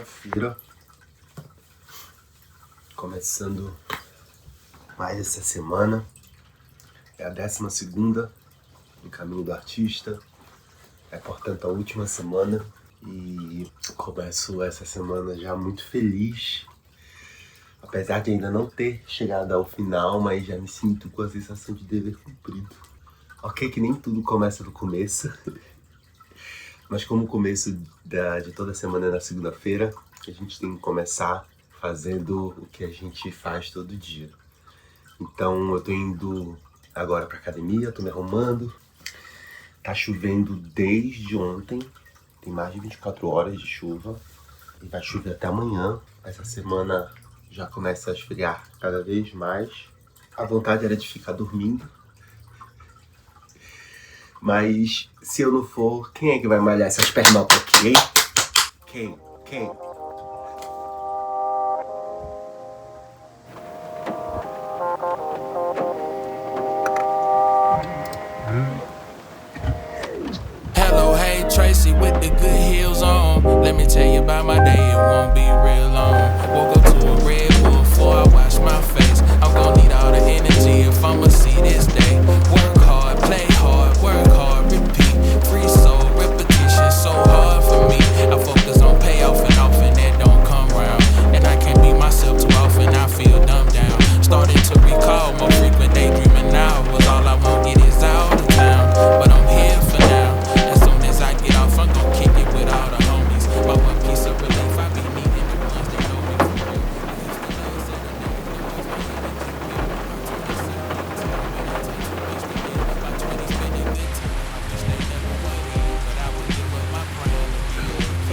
segunda-feira, começando mais essa semana. É a 12ª no caminho do artista, portanto a última semana, e começo essa semana já muito feliz, apesar de ainda não ter chegado ao final, mas já me sinto com a sensação de dever cumprido. Ok, que nem tudo começa do começo, mas como o começo de toda semana é na segunda-feira, a gente tem que começar fazendo o que a gente faz todo dia. Então eu tô indo agora pra academia, tô me arrumando. Tá chovendo desde ontem, tem mais de 24 horas de chuva e vai chover até amanhã. Essa semana já começa a esfriar cada vez mais. A vontade era de ficar dormindo, mas se eu não for, quem é que vai malhar essas pernocas aqui, hein? Quem? Hello, hey Tracy with the good heels on. Let me tell you about my day, it won't be real long. Woke up to a Red Bull before I wash my face. I'm gonna need all the energy if I'ma see this day. Work hard, play hard, work hard, repeat. Free soul, repetition, so hard for me. I focus on payoff and often that don't come round. And I can't be myself too often, I feel dumbed down. Starting to recall more frequent daydreaming now. Was all I won't get is out of town. But I'm here for now. As soon as I get off, I'm gon' kick it with all the homies. But one piece of relief, I be needing the ones that know me for real.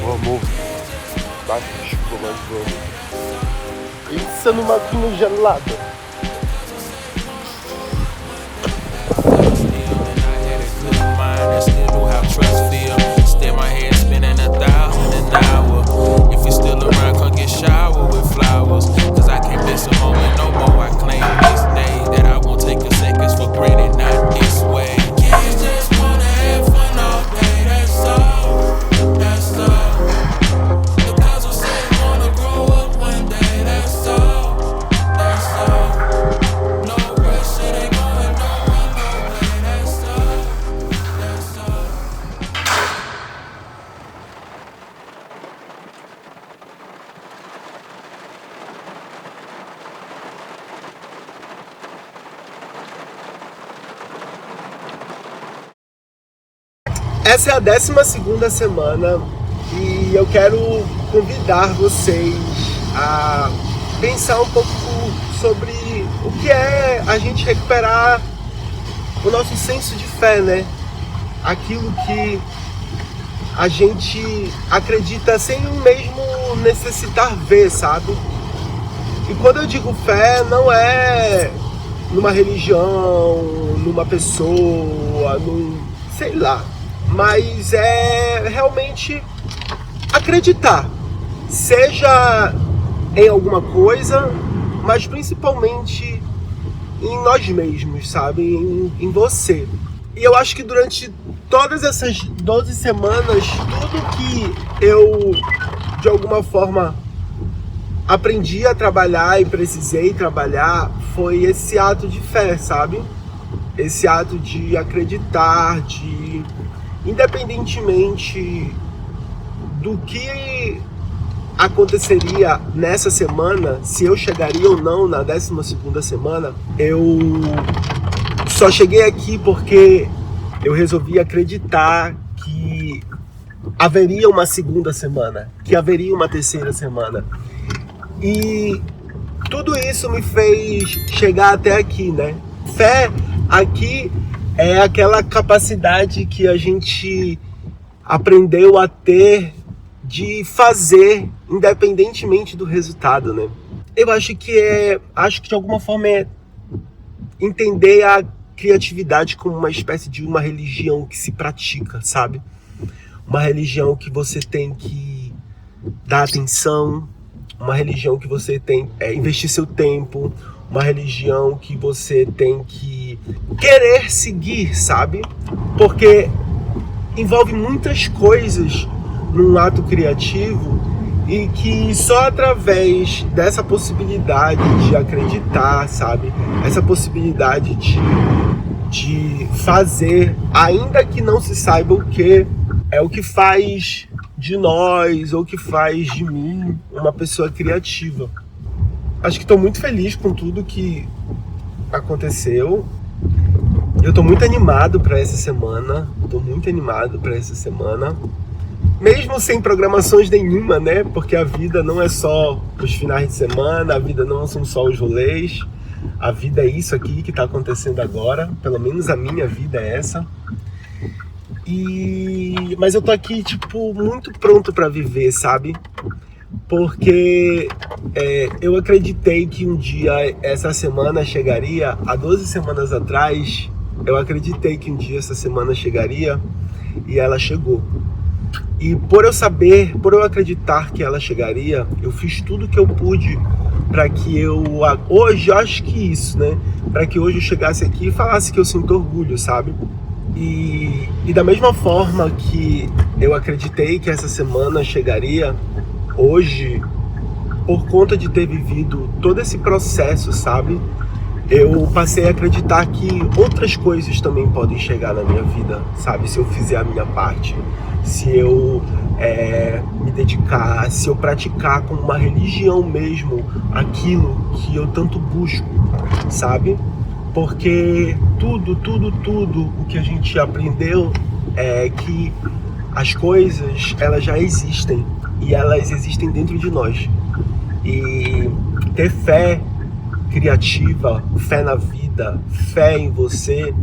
Ô amor, bate de chuva, mas vamos. Pensa numa vinho gelada. Essa é a 12ª semana e eu quero convidar vocês a pensar um pouco sobre o que é a gente recuperar o nosso senso de fé, né? Aquilo que a gente acredita sem mesmo necessitar ver, sabe? E quando eu digo fé, não é numa religião, numa pessoa, sei lá. Mas é realmente acreditar, seja em alguma coisa, mas principalmente em nós mesmos, sabe? Em você. E eu acho que durante todas essas 12 semanas, tudo que eu, de alguma forma, aprendi a trabalhar e precisei trabalhar foi esse ato de fé, sabe? Esse ato de acreditar, independentemente do que aconteceria nessa semana, se eu chegaria ou não na 12ª semana, eu só cheguei aqui porque eu resolvi acreditar que haveria uma segunda semana, que haveria uma terceira semana. E tudo isso me fez chegar até aqui, né? Fé aqui é aquela capacidade que a gente aprendeu a ter de fazer independentemente do resultado, né? Eu acho que de alguma forma é entender a criatividade como uma espécie de uma religião que se pratica, sabe? Uma religião que você tem que dar atenção, uma religião que você tem investir seu tempo, uma religião que você tem que querer seguir, sabe? Porque envolve muitas coisas num ato criativo E que só através dessa possibilidade de acreditar, sabe? Essa possibilidade de fazer, ainda que não se saiba o que, é o que faz de nós, ou que faz de mim, uma pessoa criativa. Acho que estou muito feliz com tudo que aconteceu. Eu estou muito animado para essa semana. Mesmo sem programações nenhuma, né? Porque a vida não é só os finais de semana, a vida não são só os rolês. A vida é isso aqui que está acontecendo agora. Pelo menos a minha vida é essa. Mas eu tô aqui, tipo, muito pronto para viver, sabe? Porque eu acreditei que um dia essa semana chegaria. Há 12 semanas atrás, eu acreditei que um dia essa semana chegaria, e ela chegou. E por eu acreditar que ela chegaria, eu fiz tudo que eu pude para que hoje, acho que isso, né? Para que hoje eu chegasse aqui e falasse que eu sinto orgulho, sabe? E da mesma forma que eu acreditei que essa semana chegaria, hoje, por conta de ter vivido todo esse processo, sabe? Eu passei a acreditar que outras coisas também podem chegar na minha vida, sabe? Se eu fizer a minha parte, se eu me dedicar, se eu praticar como uma religião mesmo aquilo que eu tanto busco, sabe? Porque tudo o que a gente aprendeu é que as coisas, elas já existem, e elas existem dentro de nós. E ter fé criativa, fé na vida, fé em você,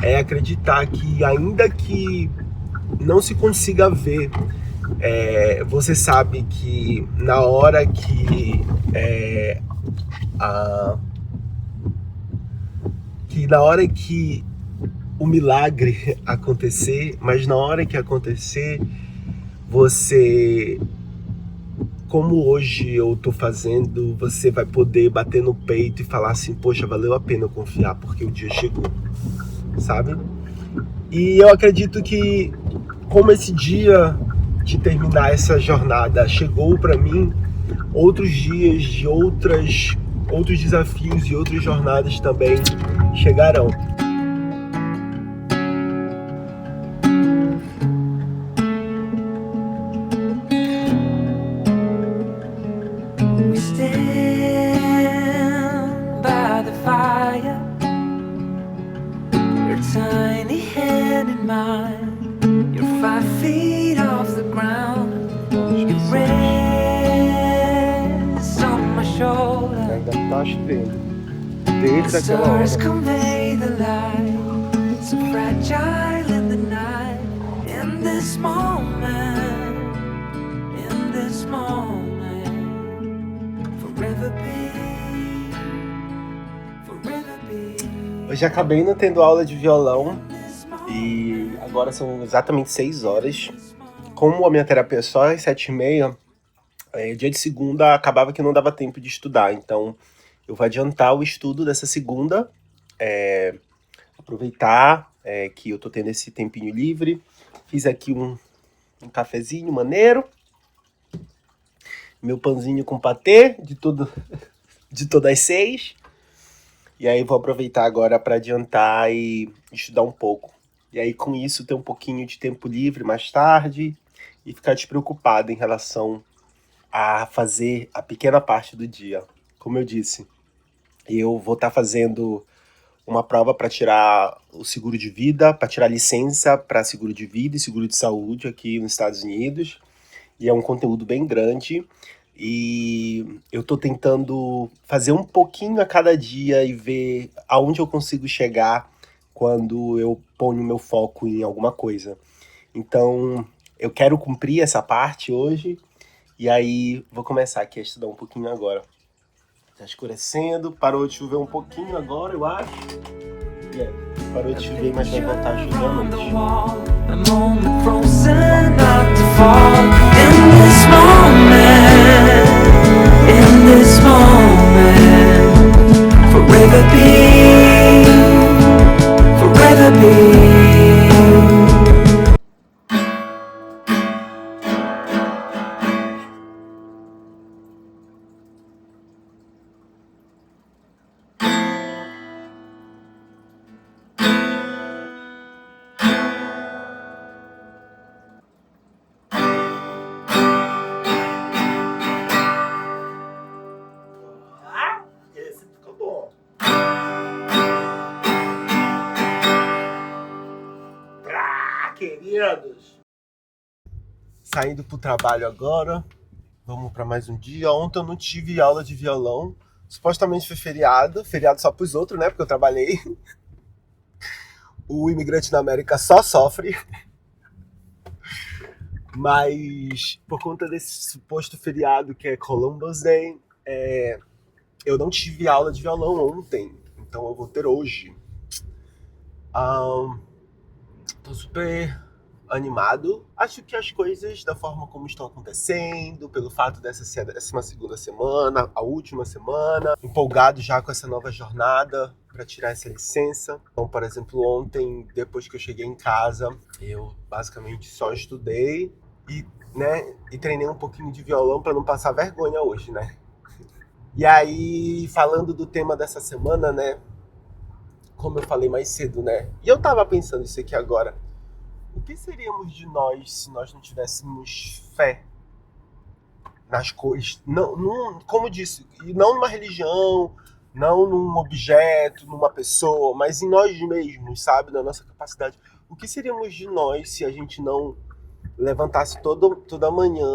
é acreditar que, ainda que não se consiga ver, você sabe que na hora que o milagre acontecer, mas na hora que acontecer, você, como hoje eu tô fazendo, você vai poder bater no peito e falar assim: poxa, valeu a pena eu confiar, porque o dia chegou, sabe? E eu acredito que, como esse dia de terminar essa jornada chegou para mim, outros dias de outros desafios e outras jornadas também chegarão. Ainda tá chovendo desde aquela hora. Hoje acabei não tendo aula de violão e agora são exatamente 6 horas. Como a minha terapia é só às 7h30, dia de segunda acabava que não dava tempo de estudar. Então eu vou adiantar o estudo dessa segunda, aproveitar que eu tô tendo esse tempinho livre. Fiz aqui um cafezinho maneiro, meu pãozinho com patê de todas as 6. E aí vou aproveitar agora para adiantar e estudar um pouco. E aí com isso ter um pouquinho de tempo livre mais tarde e ficar despreocupado em relação a fazer a pequena parte do dia. Como eu disse, eu vou estar fazendo uma prova para tirar o seguro de vida, para tirar licença para seguro de vida e seguro de saúde aqui nos Estados Unidos. E é um conteúdo bem grande. E eu tô tentando fazer um pouquinho a cada dia e ver aonde eu consigo chegar quando eu ponho meu foco em alguma coisa. Então, eu quero cumprir essa parte hoje, e aí vou começar aqui a estudar um pouquinho agora. Tá escurecendo, parou de chover um pouquinho agora, eu acho. Parou de chover, mas vai voltar a chover à noite. In this moment, forever be. queridos? Saindo pro trabalho agora. Vamos para mais um dia. Ontem eu não tive aula de violão. Supostamente foi feriado. Feriado só pros outros, né? Porque eu trabalhei. O imigrante na América só sofre. Mas por conta desse suposto feriado que é Columbus Day, eu não tive aula de violão ontem. Então eu vou ter hoje. Tô super animado. Acho que as coisas, da forma como estão acontecendo, pelo fato dessa ser a 12ª semana, a última semana, empolgado já com essa nova jornada para tirar essa licença. Então, por exemplo, ontem, depois que eu cheguei em casa, eu basicamente só estudei e treinei um pouquinho de violão para não passar vergonha hoje, né? E aí, falando do tema dessa semana, né? Como eu falei mais cedo, né? E eu tava pensando isso aqui agora. O que seríamos de nós se nós não tivéssemos fé nas coisas? Não, como disse, não numa religião, não num objeto, numa pessoa, mas em nós mesmos, sabe? Na nossa capacidade. O que seríamos de nós se a gente não levantasse toda manhã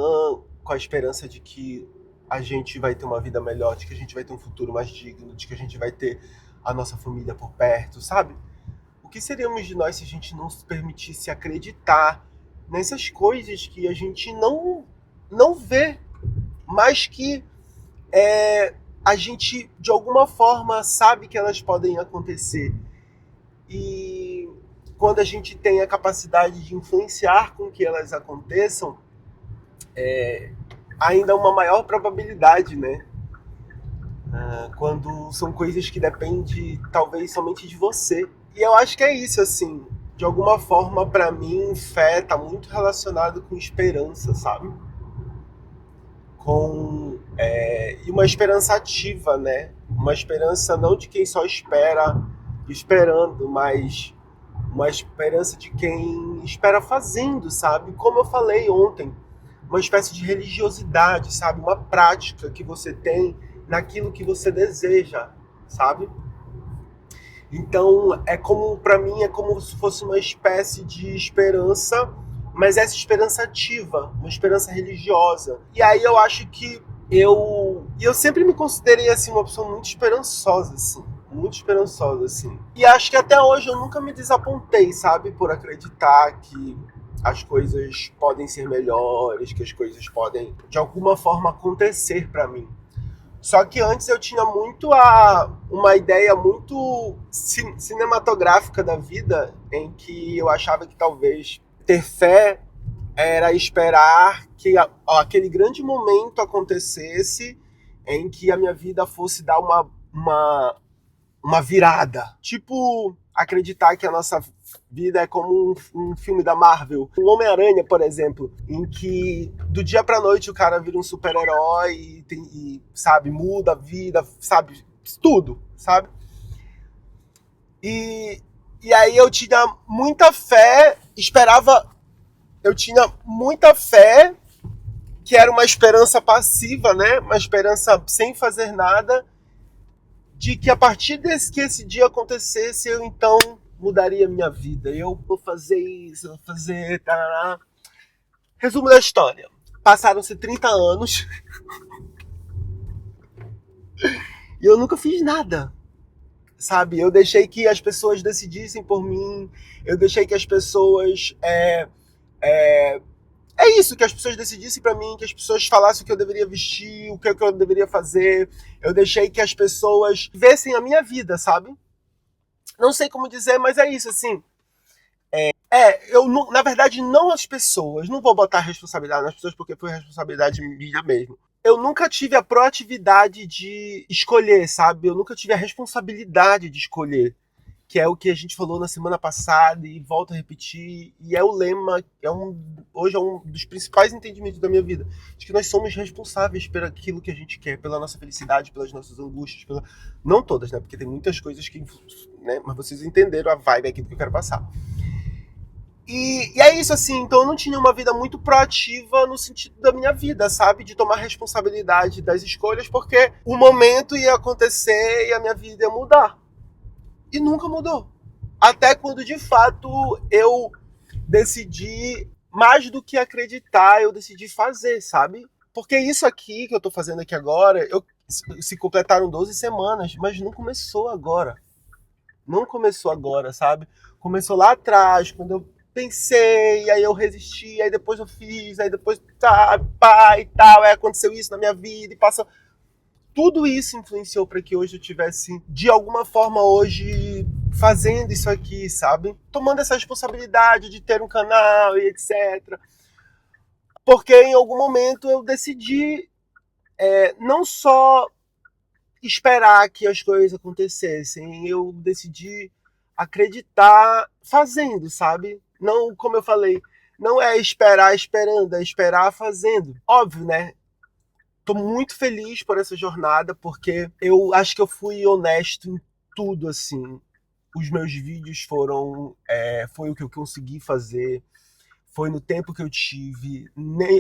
com a esperança de que a gente vai ter uma vida melhor, de que a gente vai ter um futuro mais digno, de que a gente vai ter a nossa família por perto, sabe? O que seríamos de nós se a gente não se permitisse acreditar nessas coisas que a gente não vê, mas que a gente, de alguma forma, sabe que elas podem acontecer. E quando a gente tem a capacidade de influenciar com que elas aconteçam, ainda uma maior probabilidade, né? Quando são coisas que dependem, talvez, somente de você. E eu acho que é isso, assim. De alguma forma, pra mim, fé tá muito relacionado com esperança, sabe? E uma esperança ativa, né? Uma esperança não de quem só espera esperando, mas uma esperança de quem espera fazendo, sabe? Como eu falei ontem, uma espécie de religiosidade, sabe? Uma prática que você tem naquilo que você deseja, sabe? Então, pra mim, é como se fosse uma espécie de esperança, mas essa esperança ativa, uma esperança religiosa. E aí eu acho que eu sempre me considerei, assim, uma pessoa muito esperançosa, assim. Muito esperançosa, assim. E acho que até hoje eu nunca me desapontei, sabe? Por acreditar que as coisas podem ser melhores, que as coisas podem, de alguma forma, acontecer pra mim. Só que antes eu tinha muito uma ideia muito cinematográfica da vida, em que eu achava que talvez ter fé era esperar que aquele grande momento acontecesse em que a minha vida fosse dar uma virada. Tipo, acreditar que a nossa vida é como um filme da Marvel. O Homem-Aranha, por exemplo, em que do dia pra noite o cara vira um super-herói e sabe, muda a vida, sabe, tudo, sabe? E aí eu tinha muita fé, eu tinha muita fé, que era uma esperança passiva, né? Uma esperança sem fazer nada, de que a partir que esse dia acontecesse, eu então mudaria minha vida. Eu vou fazer isso, vou fazer... Tarará. Resumo da história. Passaram-se 30 anos e eu nunca fiz nada, sabe? Eu deixei que as pessoas decidissem por mim, eu deixei que as pessoas... É isso, que as pessoas decidissem pra mim, que as pessoas falassem o que eu deveria vestir, o que eu deveria fazer. Eu deixei que as pessoas vissem a minha vida, sabe? Não sei como dizer, mas é isso, assim. Eu, na verdade, não as pessoas. Não vou botar responsabilidade nas pessoas, porque foi responsabilidade minha mesmo. Eu nunca tive a proatividade de escolher, sabe? Eu nunca tive a responsabilidade de escolher. Que é o que a gente falou na semana passada e volto a repetir, e é o lema, hoje é um dos principais entendimentos da minha vida, de que nós somos responsáveis por aquilo que a gente quer, pela nossa felicidade, pelas nossas angústias, não todas, né, porque tem muitas coisas que, né, mas vocês entenderam a vibe aqui do que eu quero passar. E é isso, assim, então eu não tinha uma vida muito proativa no sentido da minha vida, sabe, de tomar responsabilidade das escolhas, porque o momento ia acontecer e a minha vida ia mudar. E nunca mudou. Até quando, de fato, eu decidi, mais do que acreditar, eu decidi fazer, sabe? Porque isso aqui que eu tô fazendo aqui agora, se completaram 12 semanas, mas não começou agora. Não começou agora, sabe? Começou lá atrás, quando eu pensei, aí eu resisti, aí depois eu fiz, aí depois pá e tal, aí aconteceu isso na minha vida e passou. Tudo isso influenciou para que hoje eu tivesse, de alguma forma, hoje fazendo isso aqui, sabe? Tomando essa responsabilidade de ter um canal e etc. Porque em algum momento eu decidi não só esperar que as coisas acontecessem, eu decidi acreditar fazendo, sabe? Não, como eu falei, não é esperar esperando, é esperar fazendo. Óbvio, né? Tô muito feliz por essa jornada, porque eu acho que eu fui honesto em tudo, assim. Os meus vídeos foi o que eu consegui fazer, foi no tempo que eu tive,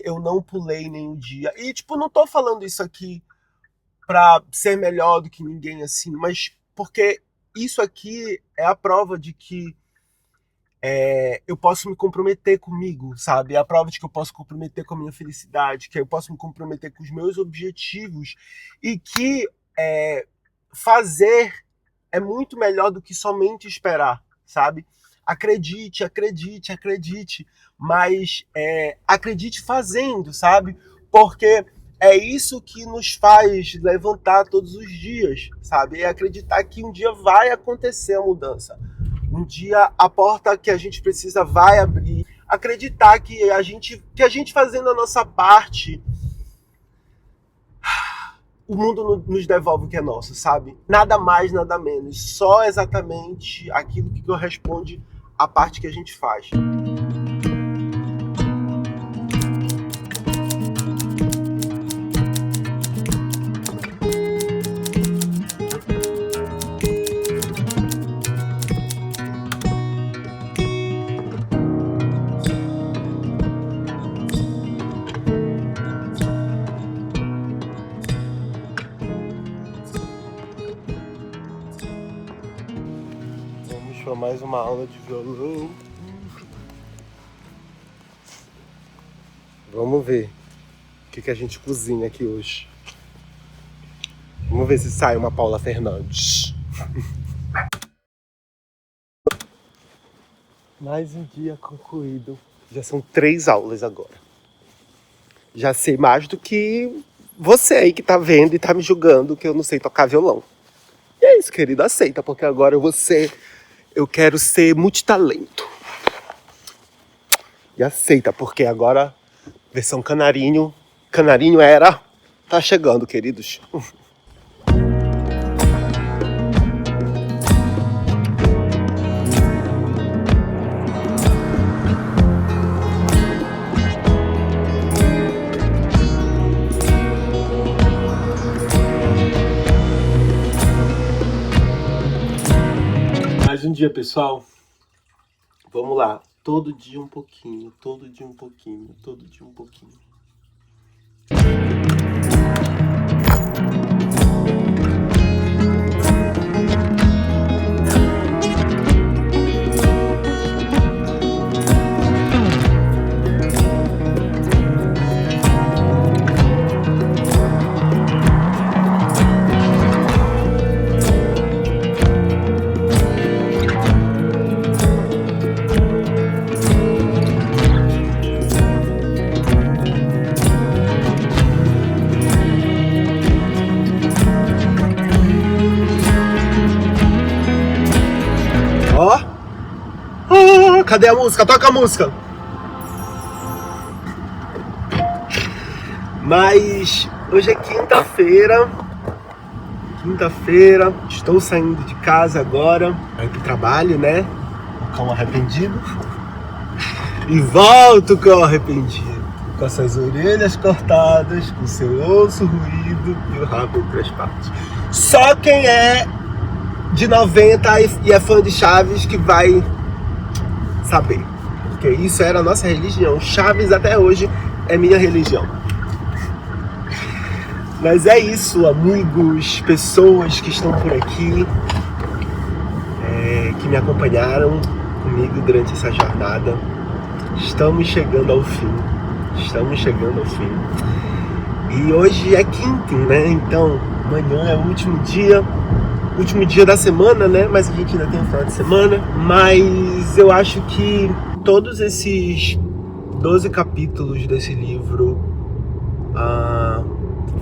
eu não pulei nenhum dia. E, tipo, não tô falando isso aqui pra ser melhor do que ninguém, assim, mas porque isso aqui é a prova de que eu posso me comprometer comigo, sabe? É a prova de que eu posso comprometer com a minha felicidade, que eu posso me comprometer com os meus objetivos e que fazer é muito melhor do que somente esperar, sabe? Acredite, acredite, acredite, mas acredite fazendo, sabe? Porque é isso que nos faz levantar todos os dias, sabe? É acreditar que um dia vai acontecer a mudança. Um dia a porta que a gente precisa vai abrir. Acreditar que a gente fazendo a nossa parte, o mundo nos devolve o que é nosso, sabe? Nada mais, nada menos. Só exatamente aquilo que corresponde à parte que a gente faz. Para mais uma aula de violão. Vamos ver o que a gente cozinha aqui hoje. Vamos ver se sai uma Paula Fernandes. Mais um dia concluído. Já são 3 aulas agora. Já sei mais do que você aí que tá vendo e tá me julgando que eu não sei tocar violão. E é isso, querido, aceita, porque agora eu quero ser multitalento. E aceita, porque agora versão canarinho tá chegando, queridos. Mais um dia, pessoal. Vamos lá. Todo dia um pouquinho, todo dia um pouquinho, todo dia um pouquinho. Cadê a música? Toca a música! Mas hoje é quinta-feira. Estou saindo de casa agora para ir pro trabalho, né? Com o arrependido. E volto com o arrependido. Com essas orelhas cortadas, com seu osso ruído e o rabo entre as partes. Só quem é de 90 e é fã de Chaves que vai saber, porque isso era a nossa religião. Chaves até hoje é minha religião. Mas é isso, amigos, pessoas que estão por aqui, que me acompanharam comigo durante essa jornada. Estamos chegando ao fim. E hoje é quinta, né? Então, amanhã é o último dia da semana, né? Mas a gente ainda tem o final de semana. Mas eu acho que todos esses 12 capítulos desse livro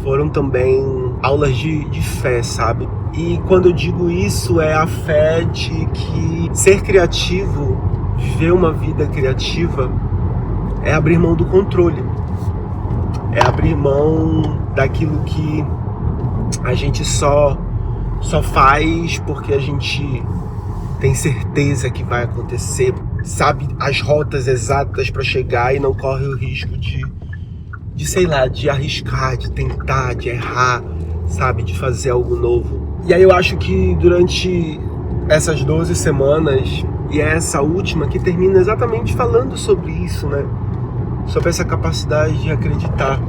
foram também aulas de fé, sabe? E quando eu digo isso, é a fé de que ser criativo, viver uma vida criativa, é abrir mão do controle. É abrir mão daquilo que a gente só faz porque a gente tem certeza que vai acontecer, sabe as rotas exatas para chegar e não corre o risco de sei lá, de arriscar, de tentar, de errar, sabe, de fazer algo novo. E aí eu acho que durante essas 12 semanas, e essa última que termina exatamente falando sobre isso, né? Sobre essa capacidade de acreditar.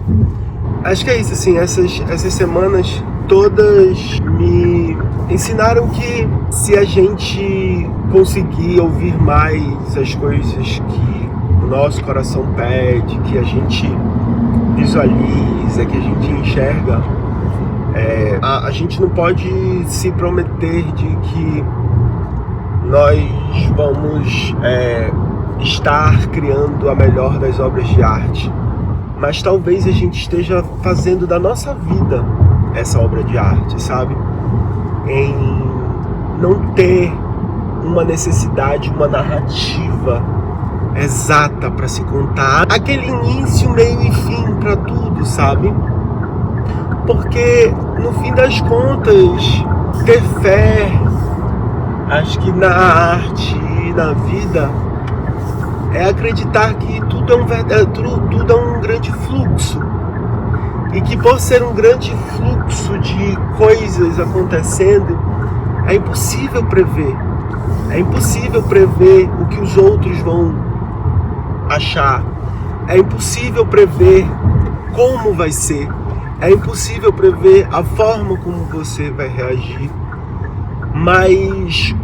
Acho que é isso, assim, essas semanas todas me ensinaram que se a gente conseguir ouvir mais as coisas que o nosso coração pede, que a gente visualiza, que a gente enxerga, a gente não pode se prometer de que nós vamos estar criando a melhor das obras de arte, mas talvez a gente esteja fazendo da nossa vida essa obra de arte, sabe? Em não ter uma necessidade, uma narrativa exata para se contar, aquele início, meio e fim para tudo, sabe? Porque no fim das contas, ter fé, acho que na arte e na vida, é acreditar que tudo é um grande fluxo. E que por ser um grande fluxo de coisas acontecendo, é impossível prever. É impossível prever o que os outros vão achar. É impossível prever como vai ser. É impossível prever a forma como você vai reagir. Mas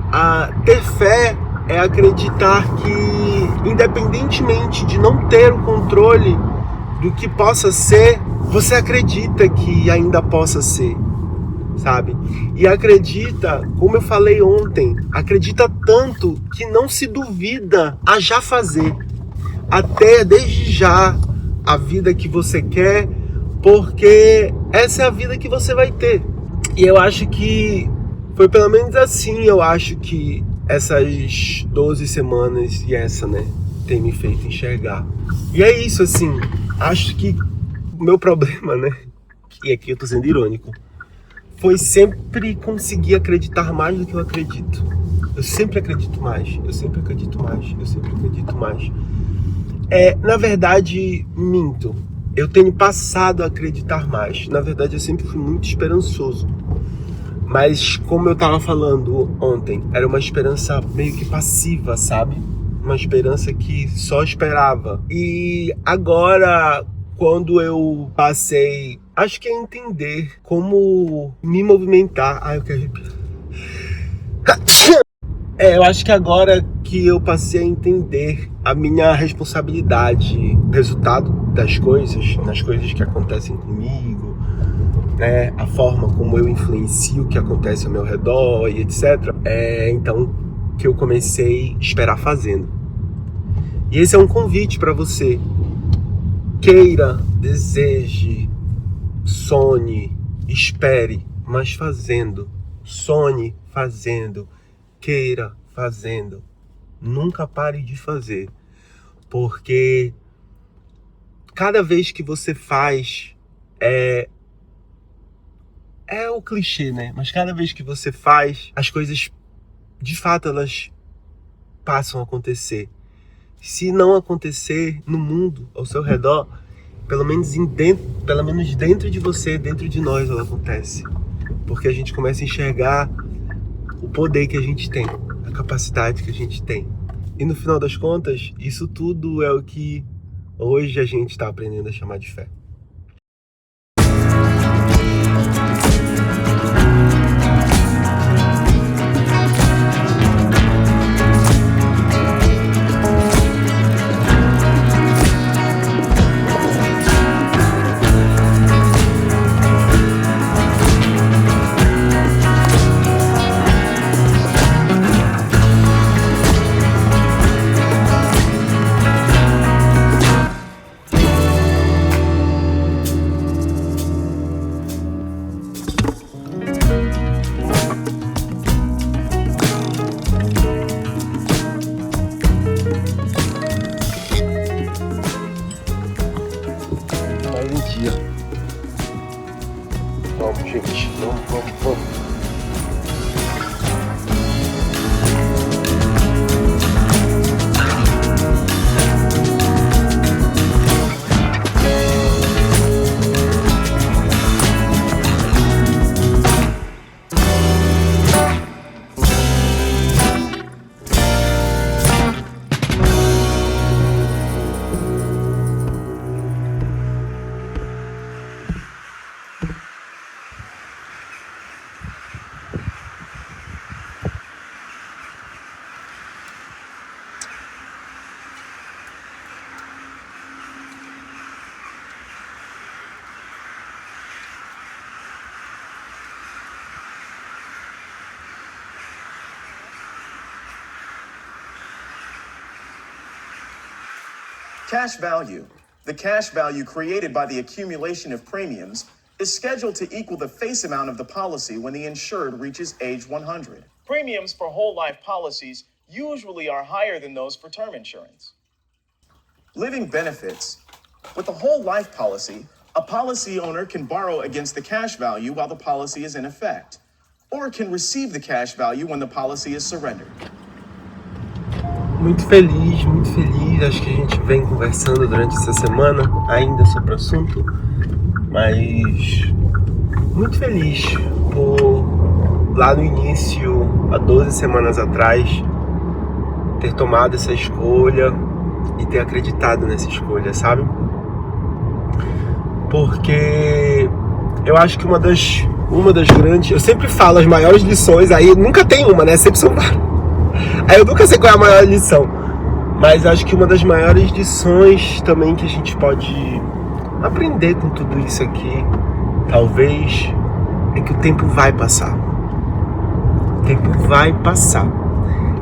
ter fé é acreditar que, independentemente de não ter o controle do que possa ser, você acredita que ainda possa ser, sabe? E acredita, como eu falei ontem, acredita tanto que não se duvida a já fazer, até desde já a vida que você quer, porque essa é a vida que você vai ter. E eu acho que foi pelo menos assim, eu acho que essas 12 semanas e essa, né, tem me feito enxergar. E é isso, assim, acho que o meu problema, né, e aqui eu tô sendo irônico, foi sempre conseguir acreditar mais do que eu acredito. Eu sempre acredito mais, eu sempre acredito mais, eu sempre acredito mais. Na verdade, minto. Eu tenho passado a acreditar mais. Na verdade, eu sempre fui muito esperançoso. Mas, como eu tava falando ontem, era uma esperança meio que passiva, sabe? Uma esperança que só esperava. E agora, quando eu passei, acho que a entender como me movimentar. Ai, eu quero arrepiar. Eu acho que agora que eu passei a entender a minha responsabilidade, o resultado das coisas, nas coisas que acontecem comigo, né, a forma como eu influencio o que acontece ao meu redor e etc. Então que eu comecei a esperar fazendo. E esse é um convite para você. Queira, deseje, sonhe, espere, mas fazendo. Sonhe fazendo. Queira fazendo. Nunca pare de fazer. Porque cada vez que você faz, é o clichê, né? Mas cada vez que você faz, as coisas, de fato, elas passam a acontecer. Se não acontecer no mundo, ao seu redor, pelo menos dentro de você, dentro de nós, ela acontece. Porque a gente começa a enxergar o poder que a gente tem, a capacidade que a gente tem. E no final das contas, isso tudo é o que hoje a gente está aprendendo a chamar de fé. gente. Vamos. Cash value, the cash value created by the accumulation of premiums, is scheduled to equal the face amount of the policy when the insured reaches age 100. Premiums for whole life policies usually are higher than those for term insurance. Living benefits. With a whole life policy, a policy owner can borrow against the cash value while the policy is in effect, or can receive the cash value when the policy is surrendered. Muito feliz. Acho que a gente vem conversando durante essa semana ainda sobre o assunto, mas muito feliz por, lá no início, há 12 semanas atrás, ter tomado essa escolha e ter acreditado nessa escolha, sabe? Porque eu acho que uma das grandes... Eu sempre falo as maiores lições, aí nunca tem uma, né? Sempre são várias. Aí eu nunca sei qual é a maior lição, mas acho que uma das maiores lições também que a gente pode aprender com tudo isso aqui, talvez, é que o tempo vai passar. O tempo vai passar.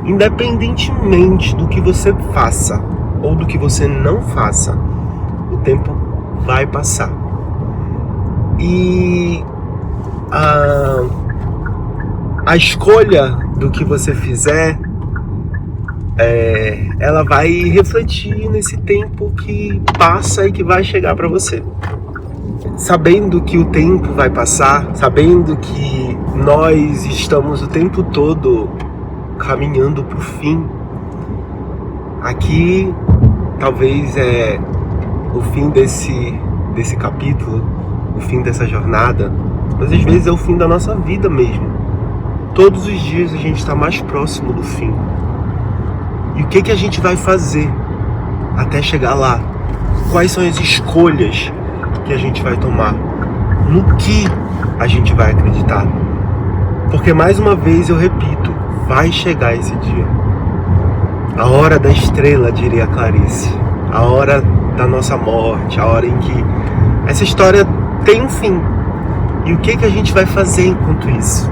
Independentemente do que você faça ou do que você não faça, o tempo vai passar. E a escolha do que você fizer, ela vai refletir nesse tempo que passa e que vai chegar para você. Sabendo que o tempo vai passar, sabendo que nós estamos o tempo todo caminhando para o fim, aqui talvez é o fim desse capítulo, o fim dessa jornada, mas às vezes é o fim da nossa vida mesmo. Todos os dias a gente está mais próximo do fim. E o que a gente vai fazer até chegar lá? Quais são as escolhas que a gente vai tomar? No que a gente vai acreditar? Porque, mais uma vez, eu repito, vai chegar esse dia. A hora da estrela, diria Clarice. A hora da nossa morte, a hora em que essa história tem um fim. E o que a gente vai fazer enquanto isso?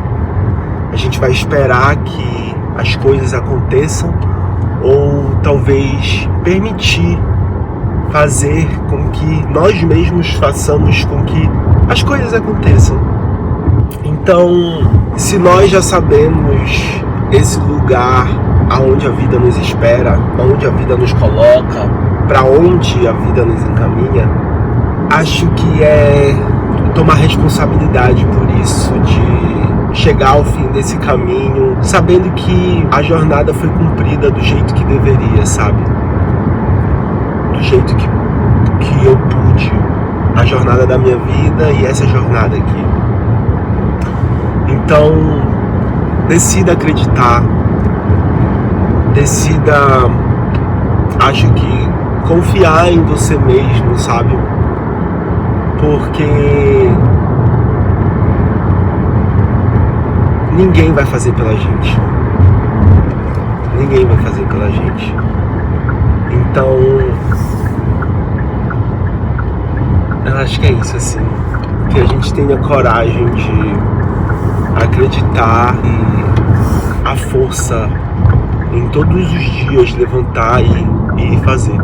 A gente vai esperar que as coisas aconteçam ou talvez permitir fazer com que nós mesmos façamos com que as coisas aconteçam? Então, se nós já sabemos esse lugar aonde a vida nos espera, aonde a vida nos coloca, para onde a vida nos encaminha, acho que é tomar responsabilidade por isso, de chegar ao fim desse caminho, sabendo que a jornada foi cumprida do jeito que deveria, sabe? Do jeito que eu pude. A jornada da minha vida e essa jornada aqui. Então, decida acreditar. Decida, acho que, confiar em você mesmo, sabe? Porque ninguém vai fazer pela gente. Ninguém vai fazer pela gente. Então, eu acho que é isso, assim. Que a gente tenha coragem de acreditar e a força em todos os dias levantar e fazer.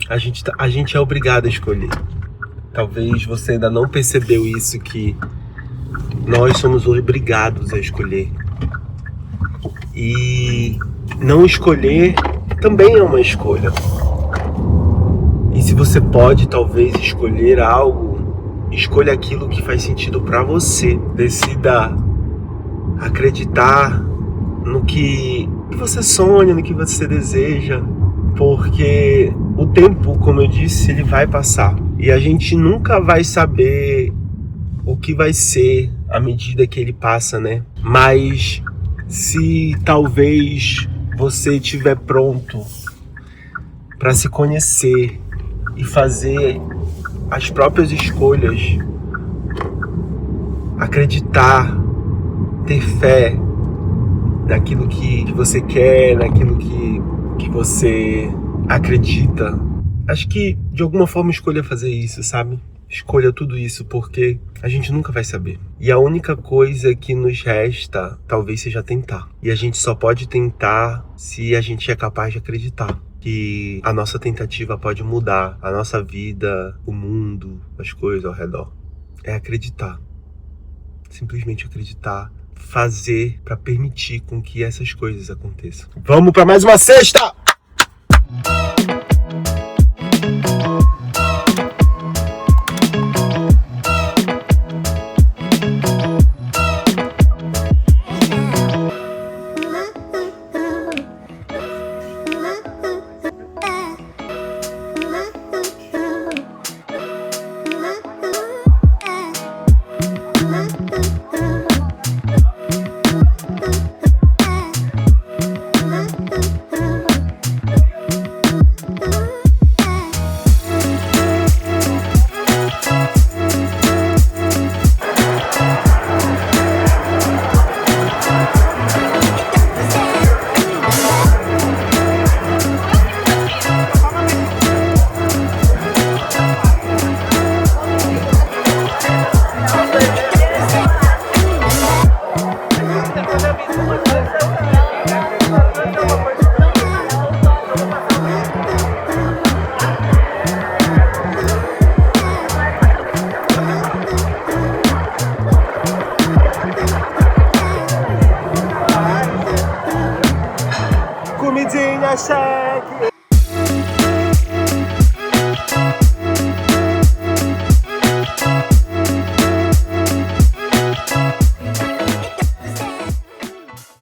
A gente é obrigado a escolher. Talvez você ainda não percebeu isso, que nós somos obrigados a escolher. E não escolher também é uma escolha. E se você pode talvez escolher algo, Escolha aquilo que faz sentido para você. Decida acreditar no que você sonha, no que você deseja. Porque o tempo, como eu disse, ele vai passar. E a gente nunca vai saber o que vai ser à medida que ele passa, né? Mas se talvez você estiver pronto para se conhecer e fazer as próprias escolhas, acreditar, ter fé naquilo que você quer, naquilo que você acredita, acho que de alguma forma escolha fazer isso, sabe? Escolha tudo isso, porque a gente nunca vai saber. E a única coisa que nos resta talvez seja tentar. E a gente só pode tentar se a gente é capaz de acreditar que a nossa tentativa pode mudar a nossa vida, o mundo, as coisas ao redor. É acreditar. Simplesmente acreditar. Fazer para permitir com que essas coisas aconteçam. Vamos para mais uma sexta!